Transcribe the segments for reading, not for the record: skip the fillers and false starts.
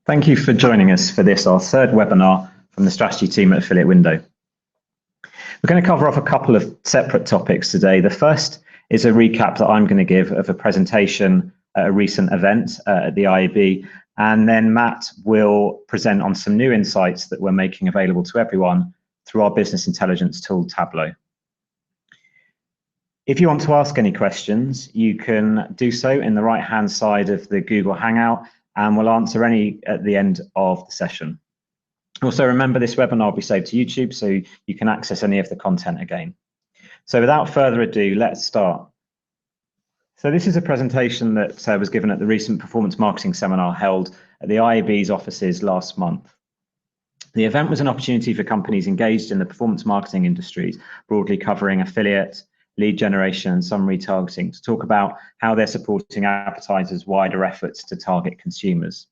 Thank you for joining us for this, our third webinar from the strategy team at Affiliate Window. We're going to cover off a couple of separate topics today. The first is a recap that I'm going to give of a presentation at a recent event at the IAB, and then Matt will present on some new insights that we're making available to everyone through our business intelligence tool, Tableau. If you want to ask any questions, you can do so in the right-hand side of the Google Hangout, and we'll answer any at the end of the session. Also, remember this webinar will be saved to YouTube, so you can access any of the content again. So without further ado, let's start. So this is a presentation that was given at the recent performance marketing seminar held at the IAB's offices last month. The event was an opportunity for companies engaged in the performance marketing industries, broadly covering affiliate, lead generation, and some retargeting, to talk about how they're supporting advertisers' wider efforts to target consumers.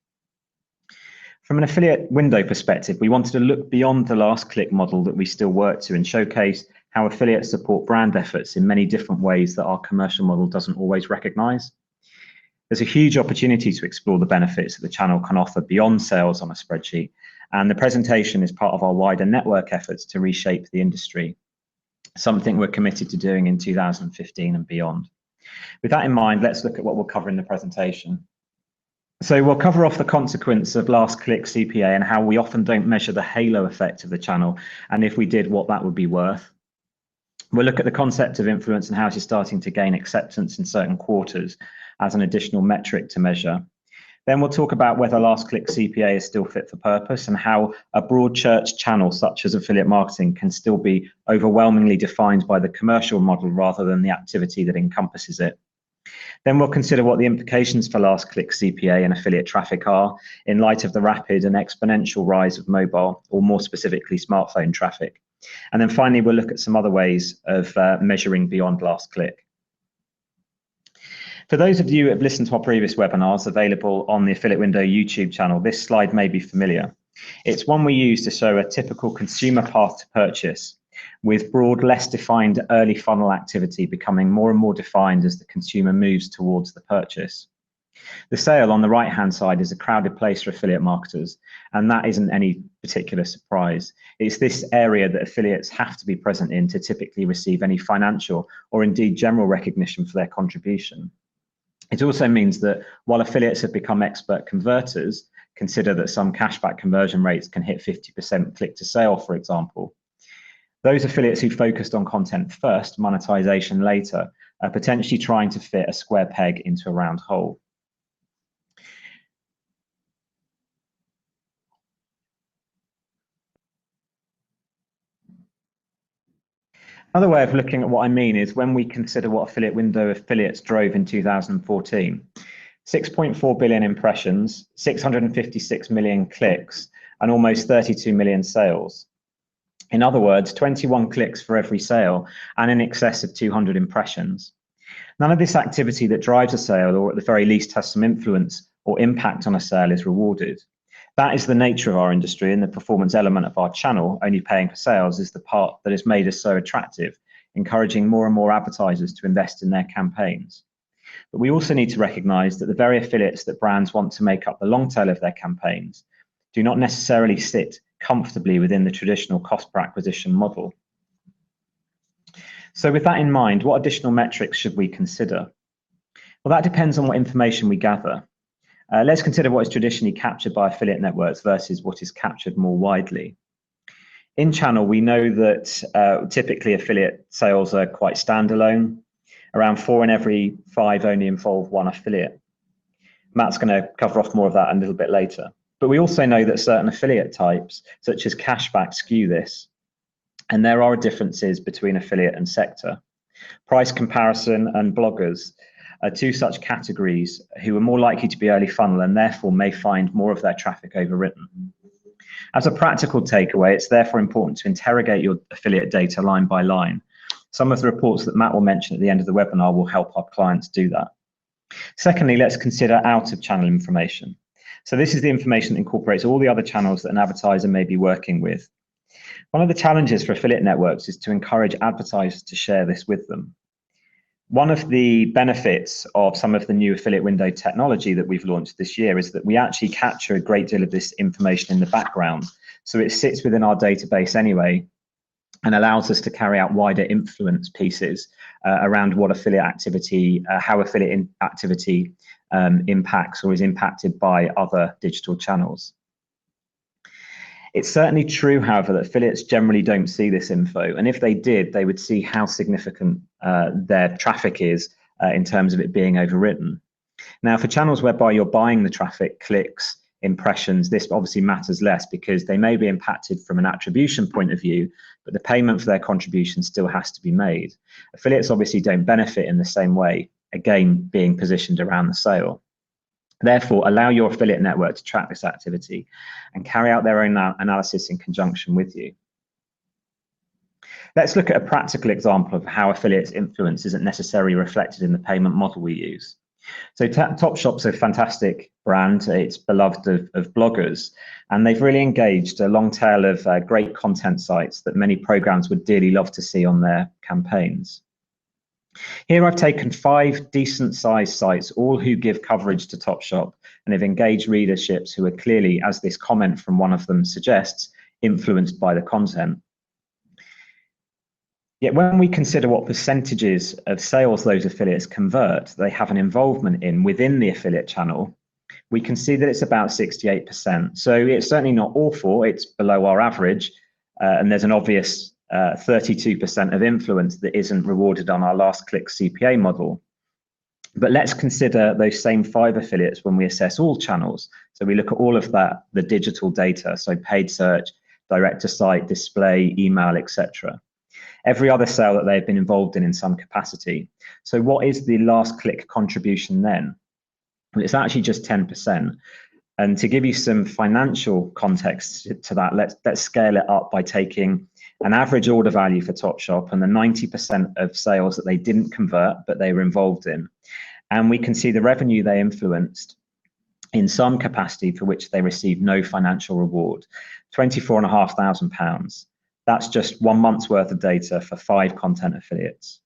From an affiliate window perspective, we wanted to look beyond the last click model that we still work to and showcase how affiliates support brand efforts in many different ways that our commercial model doesn't always recognize. There's a huge opportunity to explore the benefits that the channel can offer beyond sales on a spreadsheet, and the presentation is part of our wider network efforts to reshape the industry, something we're committed to doing in 2015 and beyond. With that in mind, let's look at what we'll cover in the presentation. So we'll cover off the consequence of last click CPA and how we often don't measure the halo effect of the channel, and if we did, what that would be worth. We'll look at the concept of influence and how it is starting to gain acceptance in certain quarters as an additional metric to measure. Then we'll talk about whether last click CPA is still fit for purpose and how a broad church channel such as affiliate marketing can still be overwhelmingly defined by the commercial model rather than the activity that encompasses it. Then we'll consider what the implications for last click CPA and affiliate traffic are in light of the rapid and exponential rise of mobile, or more specifically smartphone traffic. And then finally, we'll look at some other ways of measuring beyond last click. For those of you who have listened to our previous webinars available on the Affiliate Window YouTube channel, this slide may be familiar. It's one we use to show a typical consumer path to purchase, with broad, less defined early funnel activity becoming more and more defined as the consumer moves towards the purchase. The sale on the right-hand side is a crowded place for affiliate marketers, and that isn't any particular surprise. It's this area that affiliates have to be present in to typically receive any financial or indeed general recognition for their contribution. It also means that while affiliates have become expert converters, consider that some cashback conversion rates can hit 50% click to sale, for example. Those affiliates who focused on content first, monetization later, are potentially trying to fit a square peg into a round hole. Another way of looking at what I mean is when we consider what affiliate window affiliates drove in 2014. 6.4 billion impressions, 656 million clicks, and almost 32 million sales. In other words, 21 clicks for every sale and in excess of 200 impressions. None of this activity that drives a sale, or at the very least has some influence or impact on a sale, is rewarded. That is the nature of our industry, and the performance element of our channel, only paying for sales, is the part that has made us so attractive, encouraging more and more advertisers to invest in their campaigns. But we also need to recognize that the very affiliates that brands want to make up the long tail of their campaigns do not necessarily sit comfortably within the traditional cost per acquisition model. So with that in mind, what additional metrics should we consider? Well, that depends on what information we gather. Let's consider what is traditionally captured by affiliate networks versus what is captured more widely. In channel, we know that typically affiliate sales are quite standalone. Around 4 in every 5 only involve one affiliate. Matt's going to cover off more of that a little bit later. But we also know that certain affiliate types, such as cashback, skew this. And there are differences between affiliate and sector. Price comparison and bloggers are two such categories who are more likely to be early funnel and therefore may find more of their traffic overwritten. As a practical takeaway, it's therefore important to interrogate your affiliate data line by line. Some of the reports that Matt will mention at the end of the webinar will help our clients do that. Secondly, let's consider out-of-channel information. So this is the information that incorporates all the other channels that an advertiser may be working with. One of the challenges for affiliate networks is to encourage advertisers to share this with them. One of the benefits of some of the new affiliate window technology that we've launched this year is that we actually capture a great deal of this information in the background. So it sits within our database anyway and allows us to carry out wider influence pieces around what affiliate activity, how affiliate activity impacts or is impacted by other digital channels. It's certainly true, however, that affiliates generally don't see this info, and if they did, they would see how significant their traffic is in terms of it being overwritten. Now, for channels whereby you're buying the traffic, clicks, impressions, this obviously matters less because they may be impacted from an attribution point of view, but the payment for their contribution still has to be made. Affiliates obviously don't benefit in the same way, again, being positioned around the sale. Therefore, allow your affiliate network to track this activity and carry out their own analysis in conjunction with you. Let's look at a practical example of how affiliates' influence isn't necessarily reflected in the payment model we use. So Topshop's a fantastic brand. It's beloved of bloggers, and they've really engaged a long tail of great content sites that many programs would dearly love to see on their campaigns. Here I've taken 5 decent sized sites, all who give coverage to Topshop, and have engaged readerships who are clearly, as this comment from one of them suggests, influenced by the content. Yet when we consider what percentages of sales those affiliates convert, they have an involvement in within the affiliate channel, we can see that it's about 68%. So it's certainly not awful, it's below our average, and there's an obvious 32% of influence that isn't rewarded on our last click CPA model. But let's consider those same 5 affiliates when we assess all channels. So we look at all of that, the digital data, so paid search, direct to site, display, email, etc. Every other sale that they've been involved in some capacity. So what is the last click contribution then? Well, it's actually just 10%. And to give you some financial context to that, let's scale it up by taking an average order value for Topshop and the 90% of sales that they didn't convert, but they were involved in. And we can see the revenue they influenced in some capacity for which they received no financial reward, £24,500. That's just 1 month's worth of data for 5 content affiliates.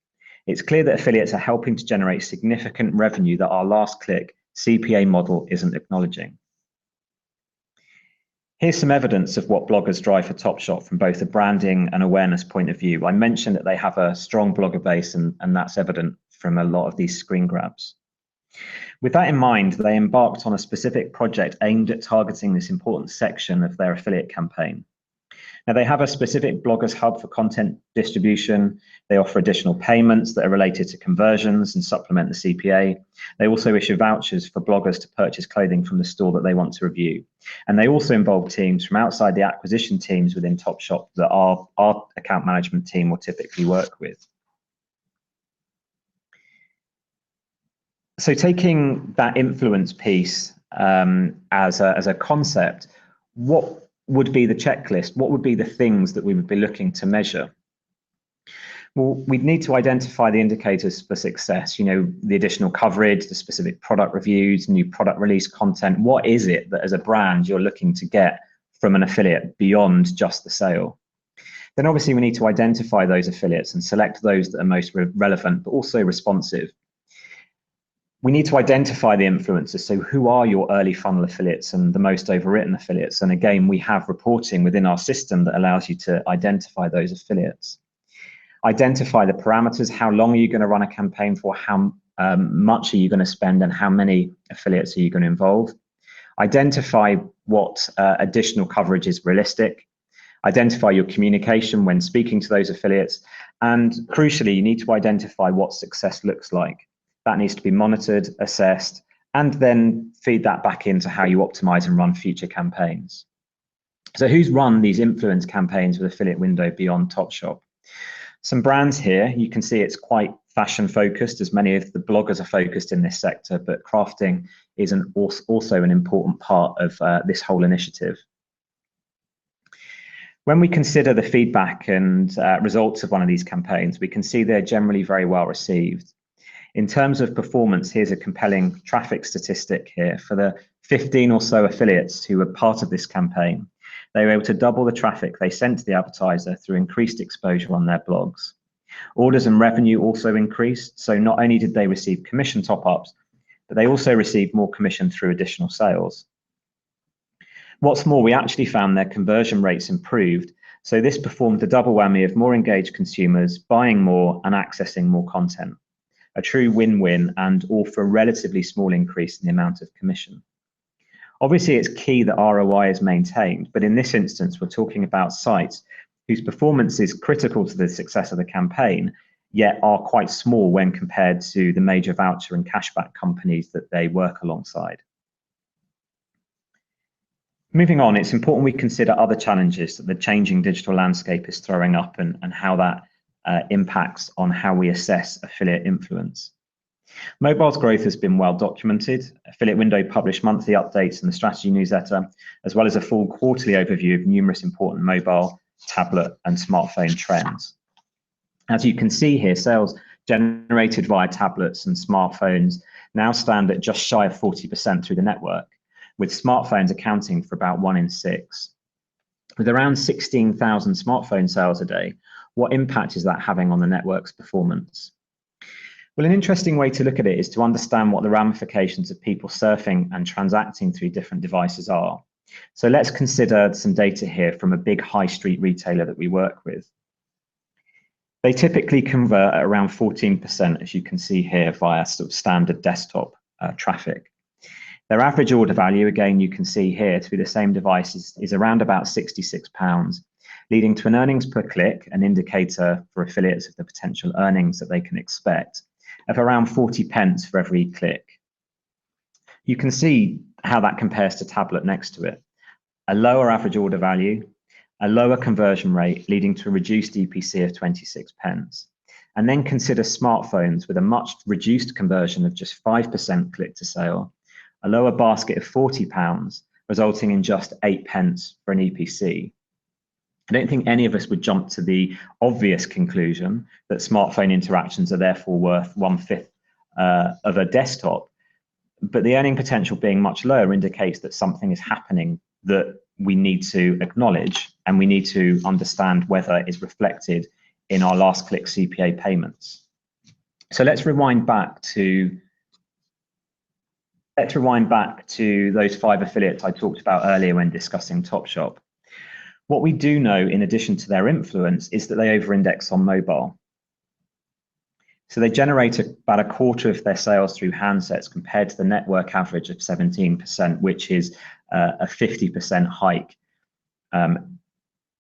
It's clear that affiliates are helping to generate significant revenue that our last click CPA model isn't acknowledging. Here's some evidence of what bloggers drive for Topshop from both a branding and awareness point of view. I mentioned that they have a strong blogger base, and that's evident from a lot of these screen grabs. With that in mind, they embarked on a specific project aimed at targeting this important section of their affiliate campaign. Now, they have a specific bloggers hub for content distribution. They offer additional payments that are related to conversions and supplement the CPA. They also issue vouchers for bloggers to purchase clothing from the store that they want to review. And they also involve teams from outside the acquisition teams within Topshop that our account management team will typically work with. So taking that influence piece as a concept, what would be the checklist? What would be the things that we would be looking to measure? Well, we'd need to identify the indicators for success, the additional coverage, the specific product reviews, new product release content. What is it that as a brand you're looking to get from an affiliate beyond just the sale? Then obviously we need to identify those affiliates and select those that are most relevant, but also responsive. We need to identify the influencers. So who are your early funnel affiliates and the most overwritten affiliates? And again, we have reporting within our system that allows you to identify those affiliates. Identify the parameters. How long are you going to run a campaign for? How much are you going to spend? And how many affiliates are you going to involve? Identify what additional coverage is realistic. Identify your communication when speaking to those affiliates. And crucially, you need to identify what success looks like. That needs to be monitored, assessed, and then feed that back into how you optimize and run future campaigns. So who's run these influence campaigns with affiliate window beyond Topshop? Some brands here, you can see it's quite fashion focused, as many of the bloggers are focused in this sector, but crafting is also an important part of this whole initiative. When we consider the feedback and results of one of these campaigns, we can see they're generally very well received. In terms of performance, here's a compelling traffic statistic here. For the 15 or so affiliates who were part of this campaign, they were able to double the traffic they sent to the advertiser through increased exposure on their blogs. Orders and revenue also increased, so not only did they receive commission top-ups, but they also received more commission through additional sales. What's more, we actually found their conversion rates improved, so this performed the double whammy of more engaged consumers, buying more and accessing more content. A true win-win, and all for a relatively small increase in the amount of commission. Obviously, it's key that ROI is maintained, but in this instance, we're talking about sites whose performance is critical to the success of the campaign, yet are quite small when compared to the major voucher and cashback companies that they work alongside. Moving on, it's important we consider other challenges that the changing digital landscape is throwing up and how that impacts on how we assess affiliate influence. Mobile's growth has been well documented. Affiliate Window published monthly updates in the strategy newsletter, as well as a full quarterly overview of numerous important mobile, tablet, and smartphone trends. As you can see here, sales generated via tablets and smartphones now stand at just shy of 40% through the network, with smartphones accounting for about 1 in 6. With around 16,000 smartphone sales a day, what impact is that having on the network's performance? Well, an interesting way to look at it is to understand what the ramifications of people surfing and transacting through different devices are. So let's consider some data here from a big high street retailer that we work with. They typically convert at around 14%, as you can see here, via sort of standard desktop traffic. Their average order value, again, you can see here to be the same device, is around about £66, leading to an earnings per click, an indicator for affiliates of the potential earnings that they can expect, of around 40 pence for every click. You can see how that compares to tablet next to it. A lower average order value, a lower conversion rate, leading to a reduced EPC of 26 pence. And then consider smartphones with a much reduced conversion of just 5% click to sale, a lower basket of £40, resulting in just 8 pence for an EPC. I don't think any of us would jump to the obvious conclusion that smartphone interactions are therefore worth 1/5 of a desktop, but the earning potential being much lower indicates that something is happening that we need to acknowledge, and we need to understand whether it is reflected in our last click CPA payments. So let's rewind back to those 5 affiliates I talked about earlier when discussing Topshop. What we do know, in addition to their influence, is that they over-index on mobile. So they generate about a quarter of their sales through handsets compared to the network average of 17%, which is a 50% hike on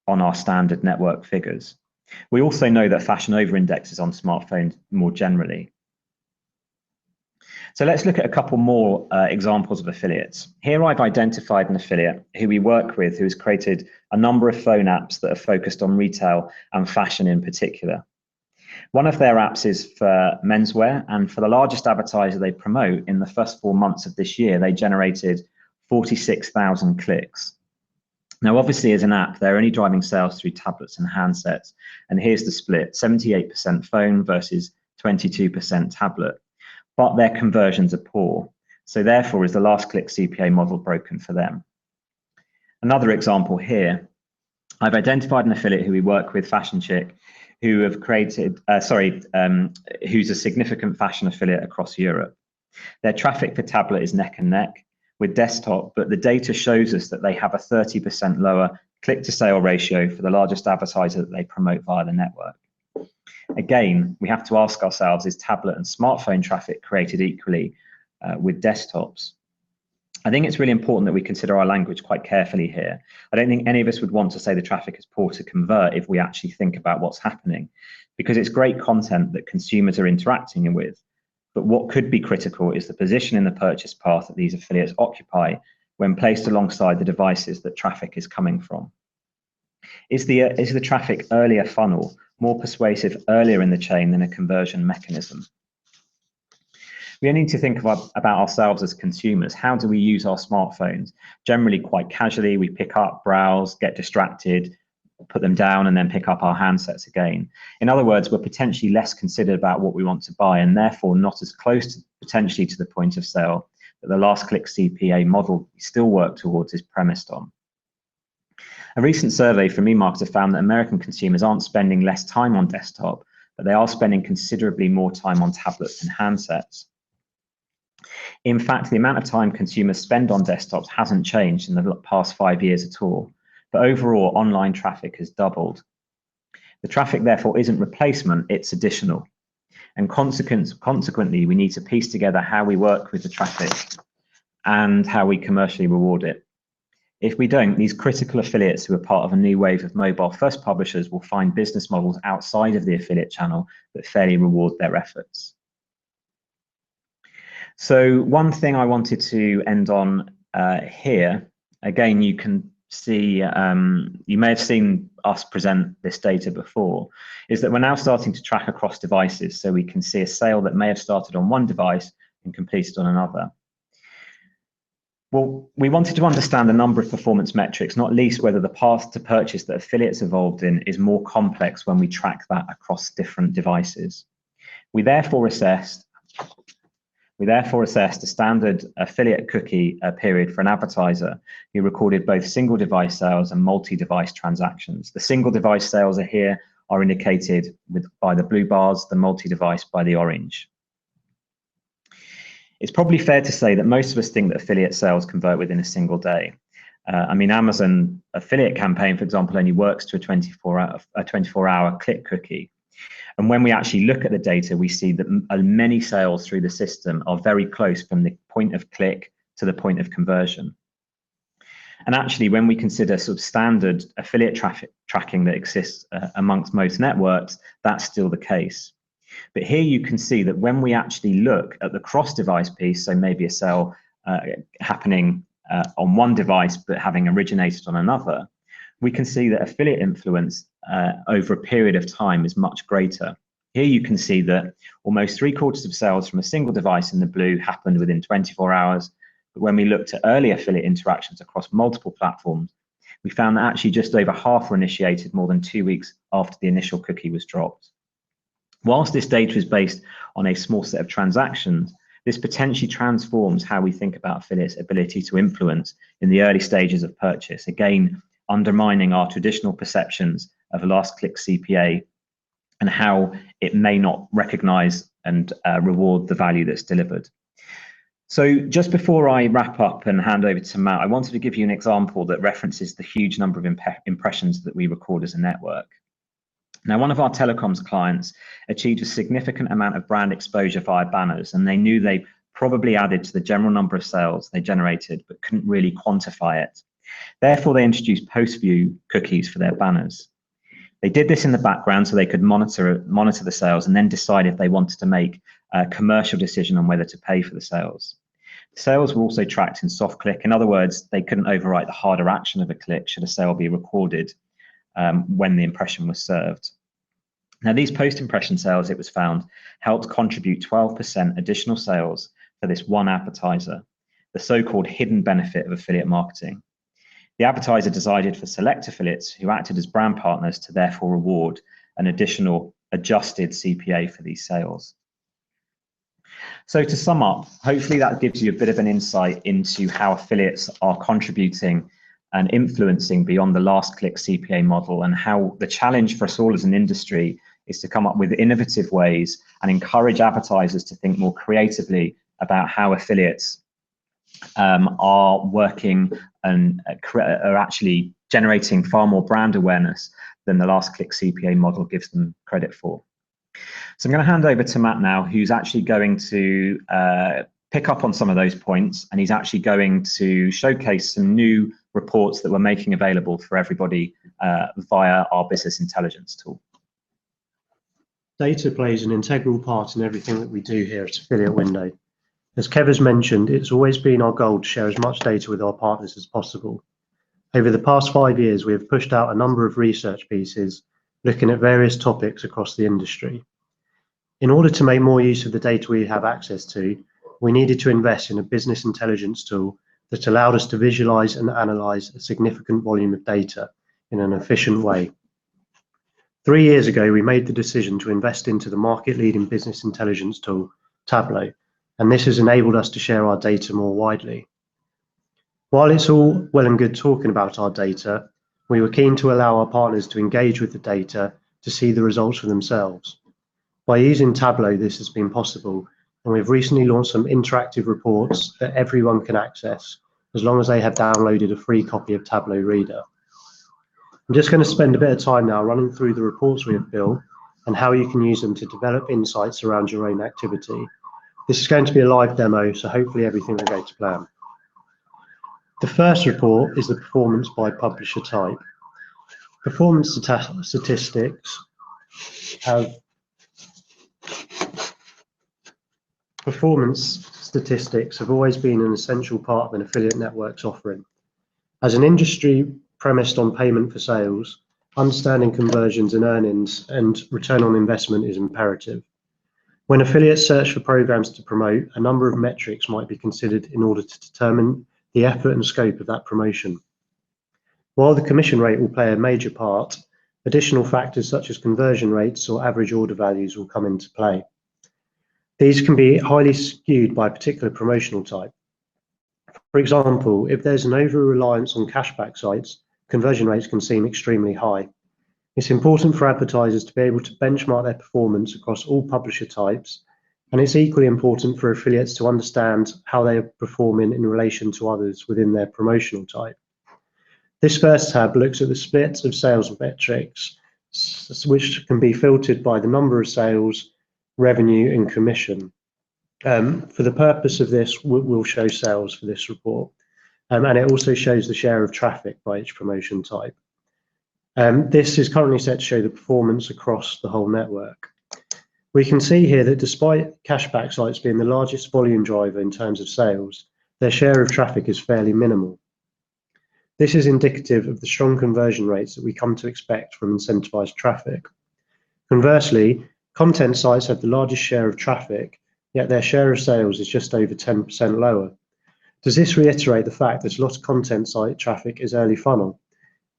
our standard network figures. We also know that fashion over-indexes on smartphones more generally. So let's look at a couple more examples of affiliates. Here I've identified an affiliate who we work with who has created a number of phone apps that are focused on retail and fashion in particular. One of their apps is for menswear, and for the largest advertiser they promote, in the first 4 months of this year, they generated 46,000 clicks. Now, obviously, as an app, they're only driving sales through tablets and handsets. And here's the split, 78% phone versus 22% tablet. But their conversions are poor. So therefore, is the last click CPA model broken for them? Another example here, I've identified an affiliate who we work with, Fashion Chick, who have created, who's a significant fashion affiliate across Europe. Their traffic for tablet is neck and neck with desktop, but the data shows us that they have a 30% lower click to sale ratio for the largest advertiser that they promote via the network. Again, we have to ask ourselves, is tablet and smartphone traffic created equally with desktops? I think it's really important that we consider our language quite carefully here. I don't think any of us would want to say the traffic is poor to convert if we actually think about what's happening, because it's great content that consumers are interacting with. But what could be critical is the position in the purchase path that these affiliates occupy when placed alongside the devices that traffic is coming from. Is the traffic earlier funnel more persuasive earlier in the chain than a conversion mechanism? We need to think about ourselves as consumers. How do we use our smartphones? Generally quite casually, we pick up, browse, get distracted, put them down, and then pick up our handsets again. In other words, we're potentially less considered about what we want to buy, and therefore not as close potentially to the point of sale that the last click CPA model we still work towards is premised on. A recent survey from eMarketer found that American consumers aren't spending less time on desktop, but they are spending considerably more time on tablets and handsets. In fact, the amount of time consumers spend on desktops hasn't changed in the past 5 years at all, but overall online traffic has doubled. The traffic therefore isn't replacement, it's additional. And consequently, we need to piece together how we work with the traffic and how we commercially reward it. If we don't, these critical affiliates who are part of a new wave of mobile-first publishers will find business models outside of the affiliate channel that fairly reward their efforts. So one thing I wanted to end on here, again, you can see, you may have seen us present this data before, is that we're now starting to track across devices, so we can see a sale that may have started on one device and completed on another. Well, we wanted to understand a number of performance metrics, not least whether the path to purchase that affiliates evolved in is more complex when we track that across different devices. We therefore assessed a standard affiliate cookie period for an advertiser who recorded both single device sales and multi-device transactions. The single device sales are indicated by the blue bars, the multi-device by the orange. It's probably fair to say that most of us think that affiliate sales convert within a single day. I mean, Amazon affiliate campaign, for example, only works to a 24-hour click cookie. And when we actually look at the data, we see that many sales through the system are very close from the point of click to the point of conversion. And actually, when we consider sort of standard affiliate traffic tracking that exists amongst most networks, that's still the case. But here you can see that when we actually look at the cross-device piece, so maybe a sale happening on one device but having originated on another, we can see that affiliate influence over a period of time is much greater. Here you can see that almost 3/4 of sales from a single device in the blue happened within 24 hours. But when we looked at early affiliate interactions across multiple platforms, we found that actually just over half were initiated more than 2 weeks after the initial cookie was dropped. Whilst this data is based on a small set of transactions, this potentially transforms how we think about affiliates' ability to influence in the early stages of purchase, again, undermining our traditional perceptions of last click CPA and how it may not recognize and reward the value that's delivered. So just before I wrap up and hand over to Matt, I wanted to give you an example that references the huge number of impressions that we record as a network. Now, one of our telecoms clients achieved a significant amount of brand exposure via banners, and they knew they probably added to the general number of sales they generated, but couldn't really quantify it. Therefore, they introduced post-view cookies for their banners. They did this in the background so they could monitor the sales and then decide if they wanted to make a commercial decision on whether to pay for the sales. The sales were also tracked in soft click. In other words, they couldn't overwrite the harder action of a click should a sale be recorded when the impression was served. Now, these post-impression sales, it was found, helped contribute 12% additional sales for this one advertiser, the so-called hidden benefit of affiliate marketing. The advertiser decided for select affiliates who acted as brand partners to therefore reward an additional adjusted CPA for these sales. So to sum up, hopefully that gives you a bit of an insight into how affiliates are contributing and influencing beyond the last click CPA model, and how the challenge for us all as an industry is to come up with innovative ways and encourage advertisers to think more creatively about how affiliates are working and are actually generating far more brand awareness than the last click CPA model gives them credit for. So I'm going to hand over to Matt now, who's actually going to pick up on some of those points, and he's actually going to showcase some new reports that we're making available for everybody via our business intelligence tool. Data plays an integral part in everything that we do here at Affiliate Window. As Kev has mentioned, it's always been our goal to share as much data with our partners as possible. Over the past 5 years, we have pushed out a number of research pieces looking at various topics across the industry. In order to make more use of the data we have access to, we needed to invest in a business intelligence tool that allowed us to visualize and analyze a significant volume of data in an efficient way. 3 years ago, we made the decision to invest into the market-leading business intelligence tool, Tableau, and this has enabled us to share our data more widely. While it's all well and good talking about our data, we were keen to allow our partners to engage with the data to see the results for themselves. By using Tableau, this has been possible, and we've recently launched some interactive reports that everyone can access as long as they have downloaded a free copy of Tableau Reader. I'm just going to spend a bit of time now running through the reports we have built and how you can use them to develop insights around your own activity. This is going to be a live demo, so hopefully everything will go to plan. The first report is the performance by publisher type. Performance statistics have always been an essential part of an affiliate network's offering. As an industry premised on payment for sales, understanding conversions and earnings and return on investment is imperative. When affiliates search for programs to promote, a number of metrics might be considered in order to determine the effort and scope of that promotion. While the commission rate will play a major part, additional factors such as conversion rates or average order values will come into play. These can be highly skewed by a particular promotional type. For example, if there's an over-reliance on cashback sites, conversion rates can seem extremely high. It's important for advertisers to be able to benchmark their performance across all publisher types, and it's equally important for affiliates to understand how they are performing in relation to others within their promotional type. This first tab looks at the split of sales metrics, which can be filtered by the number of sales, revenue, and commission. For the purpose of this, we'll show sales for this report, and it also shows the share of traffic by each promotion type. This is currently set to show the performance across the whole network. We can see here that despite cashback sites being the largest volume driver in terms of sales, their share of traffic is fairly minimal. This is indicative of the strong conversion rates that we come to expect from incentivized traffic. Conversely, content sites have the largest share of traffic, yet their share of sales is just over 10% lower. Does this reiterate the fact that a lot of content site traffic is early funnel?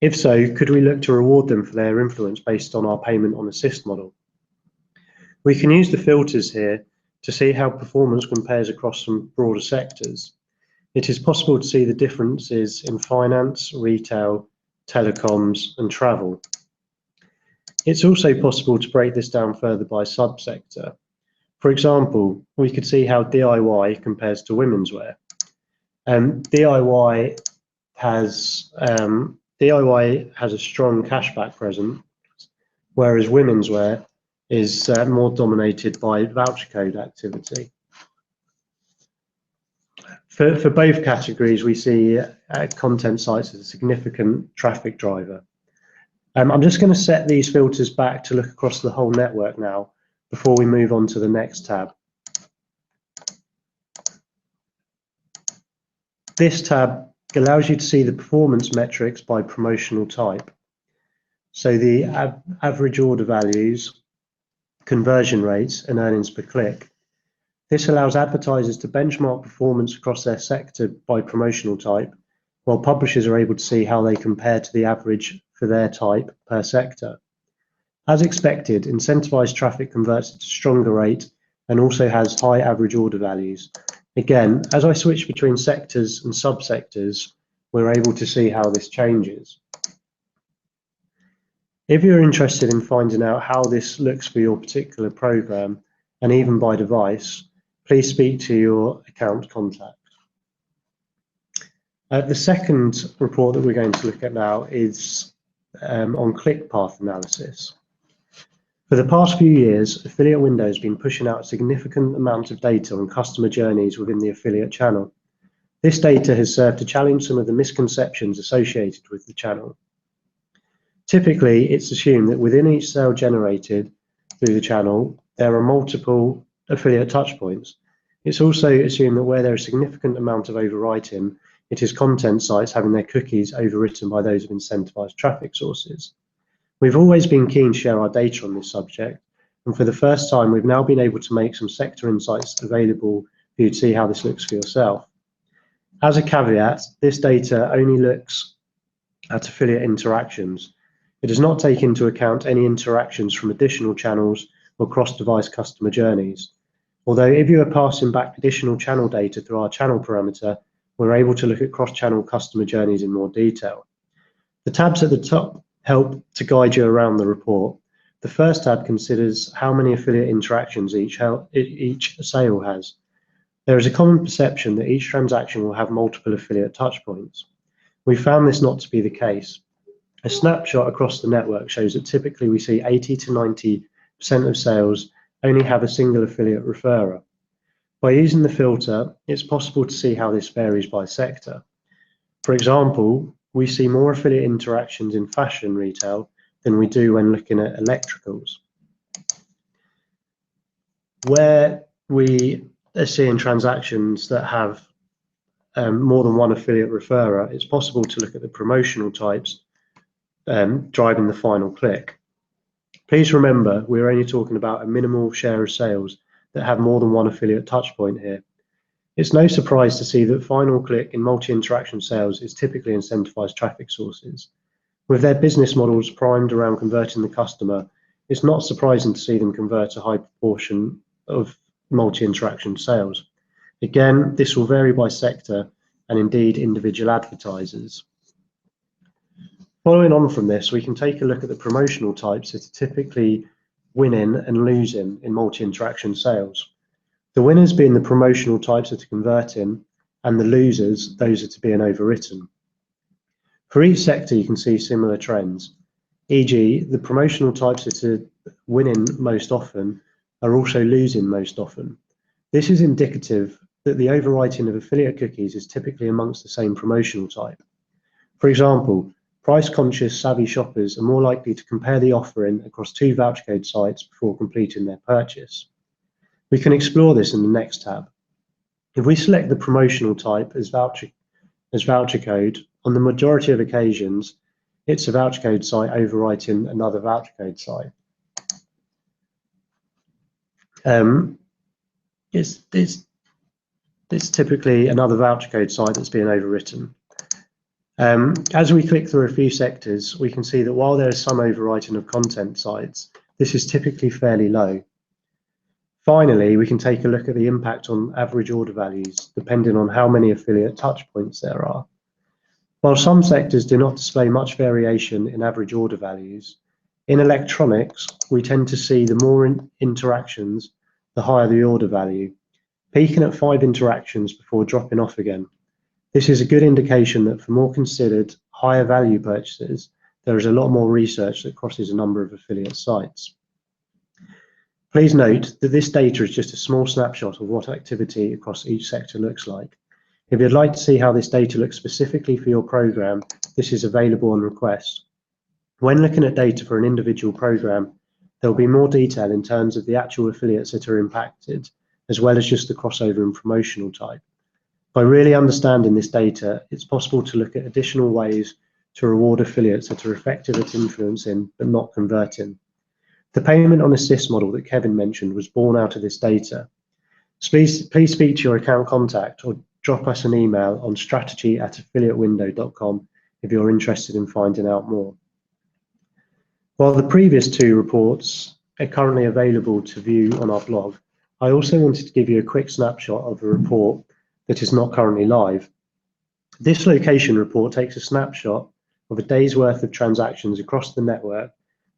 If so, could we look to reward them for their influence based on our payment on assist model? We can use the filters here to see how performance compares across some broader sectors. It is possible to see the differences in finance, retail, telecoms, and travel. It's also possible to break this down further by subsector. For example, we could see how DIY compares to women's wear. DIY has a strong cashback presence, whereas women's wear is more dominated by voucher code activity. For both categories, we see content sites as a significant traffic driver. I'm just going to set these filters back to look across the whole network now before we move on to the next tab. This tab allows you to see the performance metrics by promotional type. So the average order values, conversion rates, and earnings per click. This allows advertisers to benchmark performance across their sector by promotional type, while publishers are able to see how they compare to the average for their type per sector. As expected, incentivized traffic converts at a stronger rate and also has high average order values. Again, as I switch between sectors and subsectors, we're able to see how this changes. If you're interested in finding out how this looks for your particular program, and even by device, please speak to your account contact. The second report that we're going to look at now is on click path analysis. For the past few years, Affiliate Window has been pushing out a significant amount of data on customer journeys within the affiliate channel. This data has served to challenge some of the misconceptions associated with the channel. Typically, it's assumed that within each sale generated through the channel, there are multiple affiliate touchpoints. It's also assumed that where there is a significant amount of overwriting, it is content sites having their cookies overwritten by those of incentivized traffic sources. We've always been keen to share our data on this subject, and for the first time, we've now been able to make some sector insights available for you to see how this looks for yourself. As a caveat, this data only looks at affiliate interactions. It does not take into account any interactions from additional channels or cross-device customer journeys. Although if you are passing back additional channel data through our channel parameter, we're able to look at cross-channel customer journeys in more detail. The tabs at the top help to guide you around the report. The first tab considers how many affiliate interactions each sale has. There is a common perception that each transaction will have multiple affiliate touchpoints. We found this not to be the case. A snapshot across the network shows that typically we see 80 to 90% of sales only have a single affiliate referrer. By using the filter, it's possible to see how this varies by sector. For example, we see more affiliate interactions in fashion retail than we do when looking at electricals. Where we are seeing transactions that have more than one affiliate referrer, it's possible to look at the promotional types driving the final click. Please remember, we're only talking about a minimal share of sales that have more than one affiliate touchpoint here. It's no surprise to see that final click in multi-interaction sales is typically incentivized traffic sources. With their business models primed around converting the customer, it's not surprising to see them convert a high proportion of multi-interaction sales. Again, this will vary by sector and indeed individual advertisers. Following on from this, we can take a look at the promotional types that are typically winning and losing in multi-interaction sales. The winners being the promotional types that are converting, and the losers, those that are being overwritten. For each sector, you can see similar trends, e.g. the promotional types that are winning most often are also losing most often. This is indicative that the overwriting of affiliate cookies is typically amongst the same promotional type. For example, price-conscious savvy shoppers are more likely to compare the offering across 2 voucher code sites before completing their purchase. We can explore this in the next tab. If we select the promotional type as voucher code, on the majority of occasions, it's a voucher code site overwriting another voucher code site. It's typically another voucher code site that's being overwritten. As we click through a few sectors, we can see that while there is some overwriting of content sites, this is typically fairly low. Finally, we can take a look at the impact on average order values, depending on how many affiliate touchpoints there are. While some sectors do not display much variation in average order values, in electronics, we tend to see the more interactions, the higher the order value, peaking at 5 interactions before dropping off again. This is a good indication that for more considered, higher value purchases, there is a lot more research that crosses a number of affiliate sites. Please note that this data is just a small snapshot of what activity across each sector looks like. If you'd like to see how this data looks specifically for your program, this is available on request. When looking at data for an individual program, there will be more detail in terms of the actual affiliates that are impacted, as well as just the crossover and promotional type. By really understanding this data, it's possible to look at additional ways to reward affiliates that are effective at influencing but not converting. The payment on assist model that Kevin mentioned was born out of this data. Please speak to your account contact or drop us an email on strategy@affiliatewindow.com if you're interested in finding out more. While the previous 2 reports are currently available to view on our blog, I also wanted to give you a quick snapshot of a report that is not currently live. This location report takes a snapshot of a day's worth of transactions across the network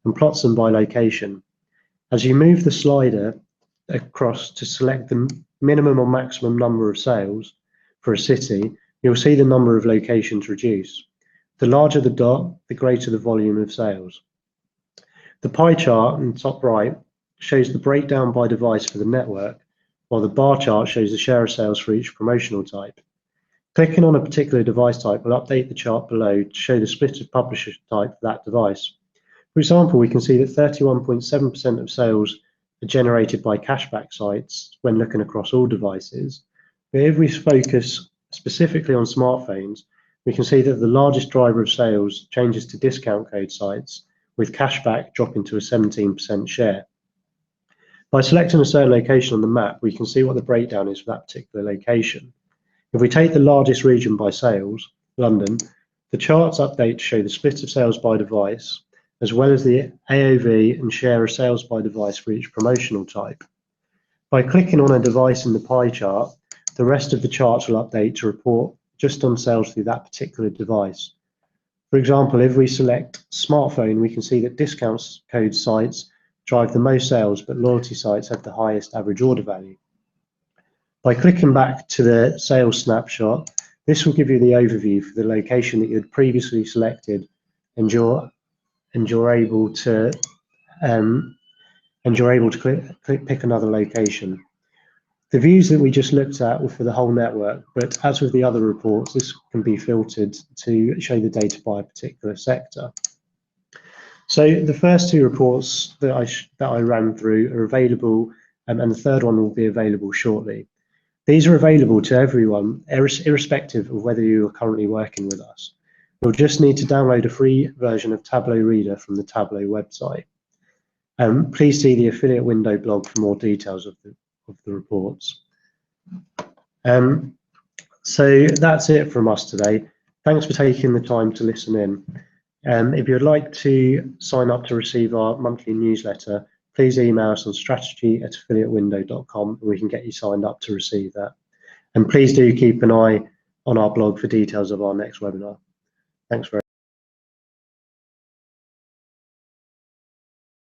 and plots them by location. As you move the slider across to select the minimum or maximum number of sales for a city, you'll see the number of locations reduce. The larger the dot, the greater the volume of sales. The pie chart in the top right shows the breakdown by device for the network, while the bar chart shows the share of sales for each promotional type. Clicking on a particular device type will update the chart below to show the split of publisher type for that device. For example, we can see that 31.7% of sales are generated by cashback sites when looking across all devices. But if we focus specifically on smartphones, we can see that the largest driver of sales changes to discount code sites, with cashback dropping to a 17% share. By selecting a certain location on the map, we can see what the breakdown is for that particular location. If we take the largest region by sales, London, the charts update to show the split of sales by device, as well as the AOV and share of sales by device for each promotional type. By clicking on a device in the pie chart, the rest of the charts will update to report just on sales through that particular device. For example, if we select smartphone, we can see that discount code sites drive the most sales, but loyalty sites have the highest average order value. By clicking back to the sales snapshot, this will give you the overview for the location that you had previously selected, and you're able to pick another location. The views that we just looked at were for the whole network, but as with the other reports, this can be filtered to show the data by a particular sector. So the first two reports that I ran through are available, and the third one will be available shortly. These are available to everyone, irrespective of whether you are currently working with us. You'll just need to download a free version of Tableau Reader from the Tableau website. Please see the affiliate window blog for more details of the reports. So that's it from us today. Thanks for taking the time to listen in. If you'd like to sign up to receive our monthly newsletter, please email us on strategy@affiliatewindow.com and we can get you signed up to receive that. And please do keep an eye on our blog for details of our next webinar. Thanks very much.